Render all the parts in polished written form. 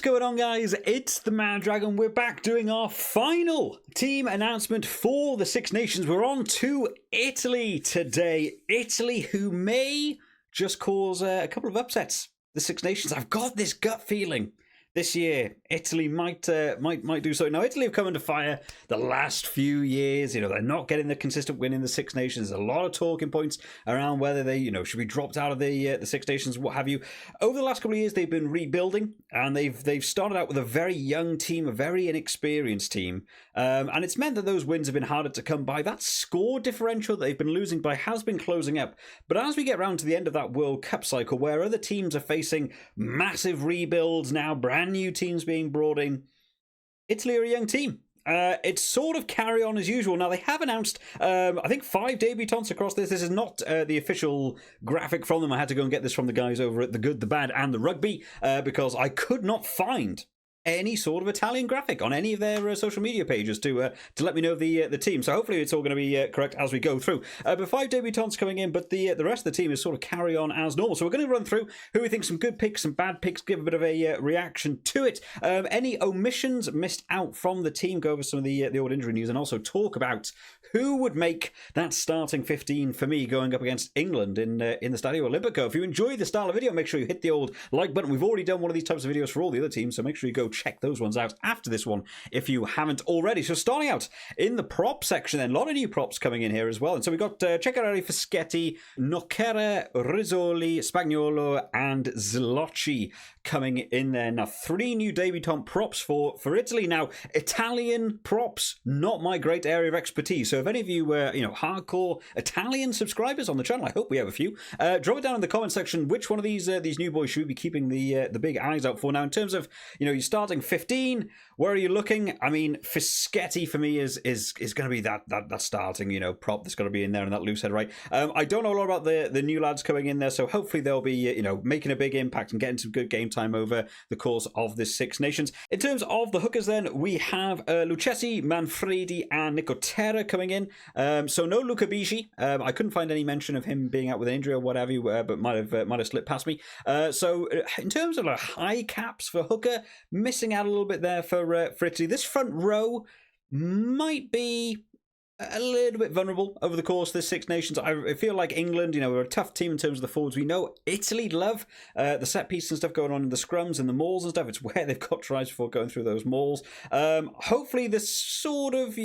is going on, guys? It's the Mad Dragon. We're back doing our final team announcement for the Six Nations. We're on to Italy today. Italy, who may just cause a couple of upsets. The Six Nations. I've got this gut feeling this year Italy might do so. Now, Italy have come under fire the last few years. You know, they're not getting the consistent win in the Six Nations. There's a lot of talking points around whether they, should be dropped out of the Six Nations, what have you. Over the last couple of years, they've been rebuilding, and they've started out with a very young team, a very inexperienced team, and it's meant that those wins have been harder to come by. That score differential that they've been losing by has been closing up. But as we get round to the end of that World Cup cycle, where other teams are facing massive rebuilds now, brand new teams being brought in, Italy are a young team. It's sort of carry on as usual. Now, they have announced, I think, 5 debutants across this. This is not the official graphic from them. I had to go and get this from the guys over at The Good, The Bad, and The Rugby, because I could not find any sort of Italian graphic on any of their social media pages to let me know the team. So hopefully it's all going to be correct as we go through. But 5 debutants coming in, but the rest of the team is sort of carry on as normal. So we're going to run through who we think some good picks, some bad picks, give a bit of a reaction to it. Any omissions missed out from the team, go over some of the old injury news, and also talk about who would make that starting 15 for me going up against England in the Stadio Olimpico. If you enjoy the style of video, make sure you hit the old like button. We've already done one of these types of videos for all the other teams, so make sure you go check those ones out after this one if you haven't already. So starting out in the prop section then, a lot of new props coming in here as well. And so we got Ceccarelli, Fischetti, Nocera, Rizzoli, Spagnolo, and Zlocci coming in there. Now, 3 new debutant props for Italy. Now, Italian props, not my great area of expertise. So if any of you hardcore Italian subscribers on the channel, I hope we have a few, drop it down in the comment section which one of these new boys should we be keeping the big eyes out for. Now, in terms of, you're starting 15, where are you looking? I mean, Fischetti for me is going to be that starting, prop that's going to be in there and that loose head, right? I don't know a lot about the new lads coming in there, so hopefully they'll be, making a big impact and getting some good game time over the course of this Six Nations. In terms of the hookers then, we have Lucchesi, Manfredi, and Nicotera coming in. So no Luca Bici. I couldn't find any mention of him being out with an injury or whatever, but might have slipped past me. So in terms of high caps for hooker, missing out a little bit there for Italy. This front row might be a little bit vulnerable over the course of the Six Nations. I feel like England, we're a tough team in terms of the forwards. We know Italy love the set piece and stuff going on in the scrums and the mauls and stuff. It's where they've got tries before going through those mauls. Hopefully this sort of,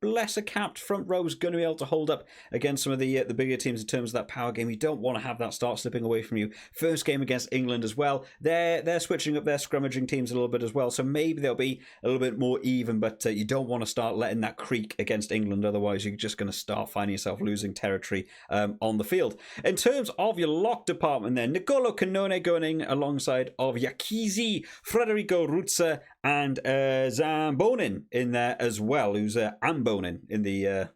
lesser capped front row is going to be able to hold up against some of the bigger teams in terms of that power game. You don't want to have that start slipping away from you. First game against England as well. They're switching up their scrummaging teams a little bit as well, so maybe they'll be a little bit more even, but you don't want to start letting that creak against England. Otherwise, you're just going to start finding yourself losing territory on the field. In terms of your lock department then, Nicolo Cannone going in alongside of Yakizi, Federico Ruzza, and Zambonin in there as well, who's Ambonin in the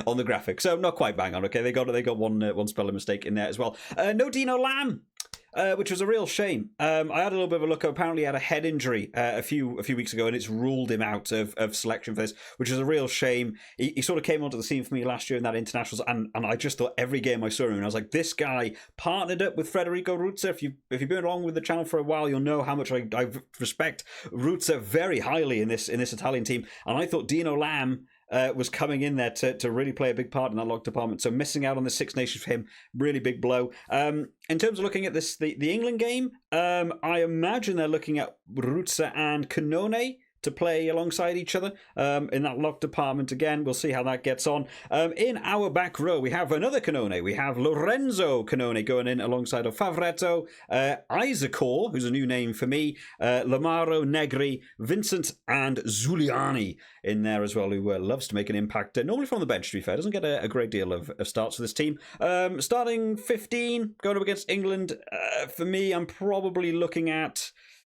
on the graphic. So not quite bang on, okay? They got one spelling mistake in there as well. No Dino Lamb, which was a real shame. I had a little bit of a look. Apparently he had a head injury a few weeks ago, and it's ruled him out of selection for this, which is a real shame. He sort of came onto the scene for me last year in that internationals, and I just thought every game I saw him, and I was like, this guy partnered up with Federico Ruzza. If you've been along with the channel for a while, you'll know how much I respect Ruzza very highly in this Italian team. And I thought Dino Lamb was coming in there to really play a big part in that lock department. So missing out on the Six Nations for him, really big blow. In terms of looking at this, the England game, I imagine they're looking at Ruzza and Cannone to play alongside each other in that lock department. Again, we'll see how that gets on. In our back row, we have another Cannone. We have Lorenzo Cannone going in alongside of Favretto, Isaacor, who's a new name for me, Lamaro, Negri, Vincent, and Zuliani in there as well, who loves to make an impact, normally from the bench, to be fair. Doesn't get a great deal of starts for this team. Starting 15, going up against England, for me, I'm probably looking at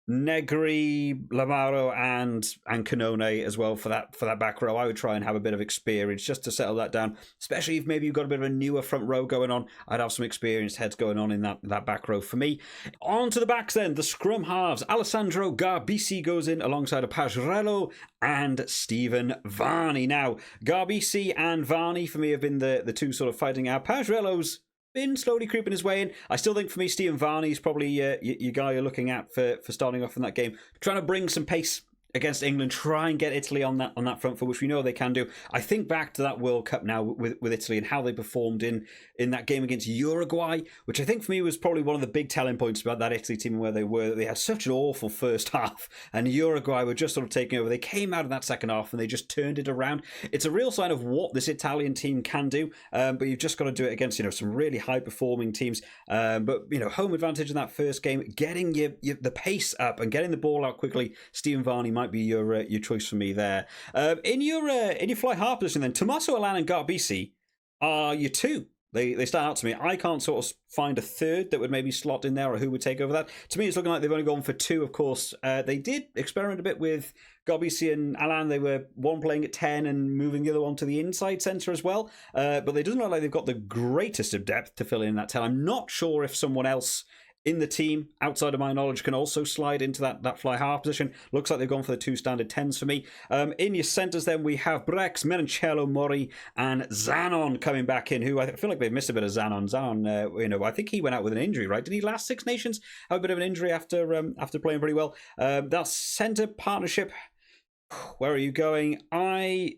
Negri, Lamaro, and Cannone as well for that back row. I would try and have a bit of experience just to settle that down, especially if maybe you've got a bit of a newer front row going on. I'd have some experienced heads going on in that back row for me. On to the backs then, the scrum halves. Alessandro Garbisi goes in alongside of Pajarello and Stephen Varney. Now, Garbisi and Varney for me have been the two sort of fighting out. Pajarello's been slowly creeping his way in. I still think for me, Stephen Varney is probably your guy you're looking at for starting off in that game, trying to bring some pace against England, try and get Italy on that front foot, which we know they can do. I think back to that World Cup now with Italy and how they performed in that game against Uruguay, which I think for me was probably one of the big telling points about that Italy team and where they were. They had such an awful first half, and Uruguay were just sort of taking over. They came out in that second half and they just turned it around. It's a real sign of what this Italian team can do, but you've just got to do it against some really high performing teams. But home advantage in that first game, getting the pace up and getting the ball out quickly. Stephen Varney might be your choice for me there. In your fly half position then, Tommaso Alan and Garbisi are your two. They stand out to me. I can't sort of find a third that would maybe slot in there or who would take over that. To me, it's looking like they've only gone for two, of course. They did experiment a bit with Garbisi and Alan. They were one playing at 10 and moving the other one to the inside centre as well. But they doesn't look like they've got the greatest of depth to fill in that 10. I'm not sure if someone else in the team, outside of my knowledge, can also slide into that fly half position. Looks like they've gone for the two standard 10s for me. In your centres then, we have Brex, Menoncello, Mori, and Zanon coming back in, who I feel like they've missed a bit of Zanon. Zanon, I think he went out with an injury, right? Did he last Six Nations have a bit of an injury after playing pretty well? That centre partnership, where are you going? I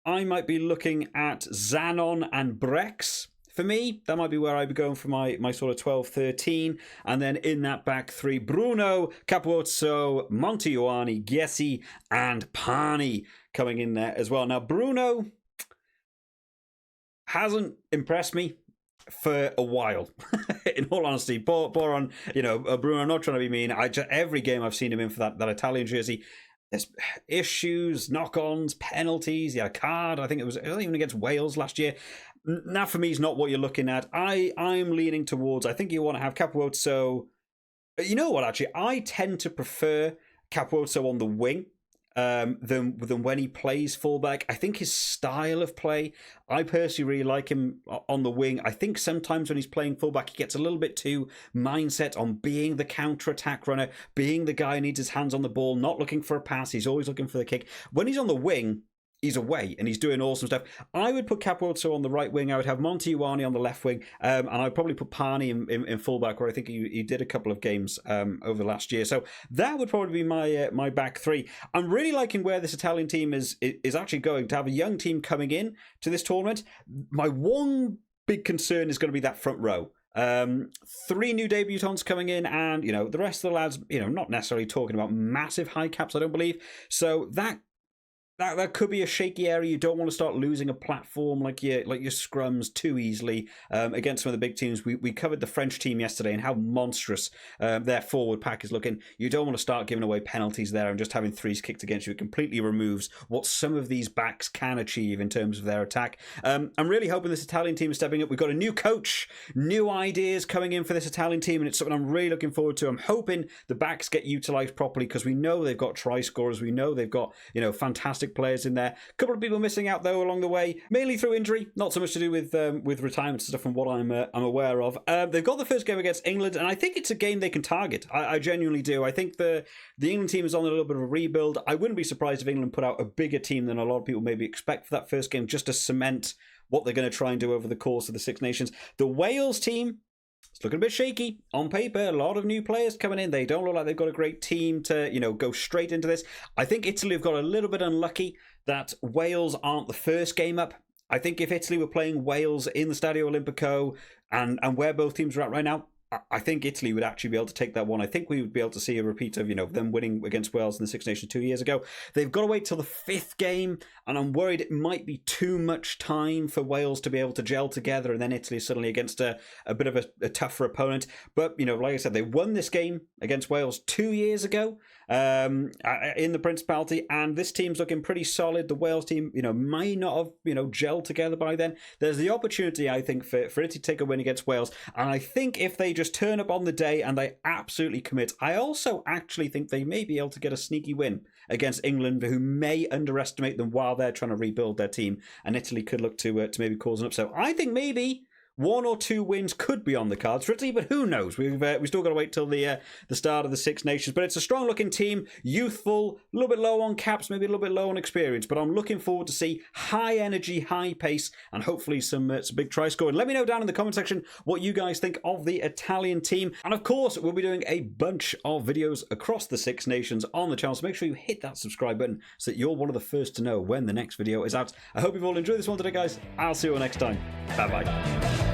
might be looking at Zanon and Brex. For me, that might be where I'd be going for my sort of 12-13. And then in that back three, Bruno, Capozzo, Monteioani, Gessi, and Pani coming in there as well. Now, Bruno hasn't impressed me for a while, in all honesty. Poor on, Bruno, I'm not trying to be mean. Every game I've seen him in for that Italian jersey, there's issues, knock-ons, penalties. He had a card. I think it was even against Wales last year. Now, for me, is not what you're looking at. I'm leaning towards, I think you want to have Capozzo. You know what, actually? I tend to prefer Capozzo on the wing than when he plays fullback. I think his style of play, I personally really like him on the wing. I think sometimes when he's playing fullback, he gets a little bit too mindset on being the counter-attack runner, being the guy who needs his hands on the ball, not looking for a pass. He's always looking for the kick. When he's on the wing, he's away and he's doing awesome stuff. I would put Capozzo on the right wing. I would have Monteioani on the left wing, and I'd probably put Pani in fullback, where I think he did a couple of games over last year. So that would probably be my back three. I'm really liking where this Italian team is actually going, to have a young team coming in to this tournament. My one big concern is going to be that front row. 3 new debutants coming in, and the rest of the lads, not necessarily talking about massive high caps, I don't believe. So that could be a shaky area. You don't want to start losing a platform like your scrums too easily against some of the big teams. We covered the French team yesterday and how monstrous their forward pack is looking. You don't want to start giving away penalties there and just having threes kicked against you. It completely removes what some of these backs can achieve in terms of their attack. I'm really hoping this Italian team is stepping up. We've got a new coach, new ideas coming in for this Italian team, and it's something I'm really looking forward to. I'm hoping the backs get utilised properly, because we know they've got try scorers. We know they've got fantastic players in there. A couple of people missing out though along the way, mainly through injury, not so much to do with retirement stuff from what I'm aware of. They've got the first game against England, and I think it's a game they can target. I genuinely do. I think the England team is on a little bit of a rebuild. I wouldn't be surprised if England put out a bigger team than a lot of people maybe expect for that first game, just to cement what they're going to try and do over the course of the Six Nations. The Wales team, it's looking a bit shaky on paper. A lot of new players coming in. They don't look like they've got a great team to, go straight into this. I think Italy have got a little bit unlucky that Wales aren't the first game up. I think if Italy were playing Wales in the Stadio Olimpico and where both teams are at right now, I think Italy would actually be able to take that one. I think we would be able to see a repeat of, them winning against Wales in the Six Nations 2 years ago. They've got to wait till the 5th game, and I'm worried it might be too much time for Wales to be able to gel together, and then Italy suddenly against a bit of a tougher opponent. But, like I said, they won this game against Wales 2 years ago in the Principality, and this team's looking pretty solid. The Wales team, may not have, gelled together by then. There's the opportunity, I think, for Italy to take a win against Wales, and I think if they just turn up on the day and they absolutely commit, I also actually think they may be able to get a sneaky win against England, who may underestimate them while they're trying to rebuild their team, and Italy could look to maybe cause an upset. I think maybe 1 or 2 wins could be on the cards for Italy, but who knows? We've still got to wait till the start of the Six Nations. But it's a strong-looking team, youthful, a little bit low on caps, maybe a little bit low on experience. But I'm looking forward to see high energy, high pace, and hopefully some big try scoring. Let me know down in the comment section what you guys think of the Italian team. And of course, we'll be doing a bunch of videos across the Six Nations on the channel, so make sure you hit that subscribe button so that you're one of the first to know when the next video is out. I hope you've all enjoyed this one today, guys. I'll see you all next time. Bye-bye.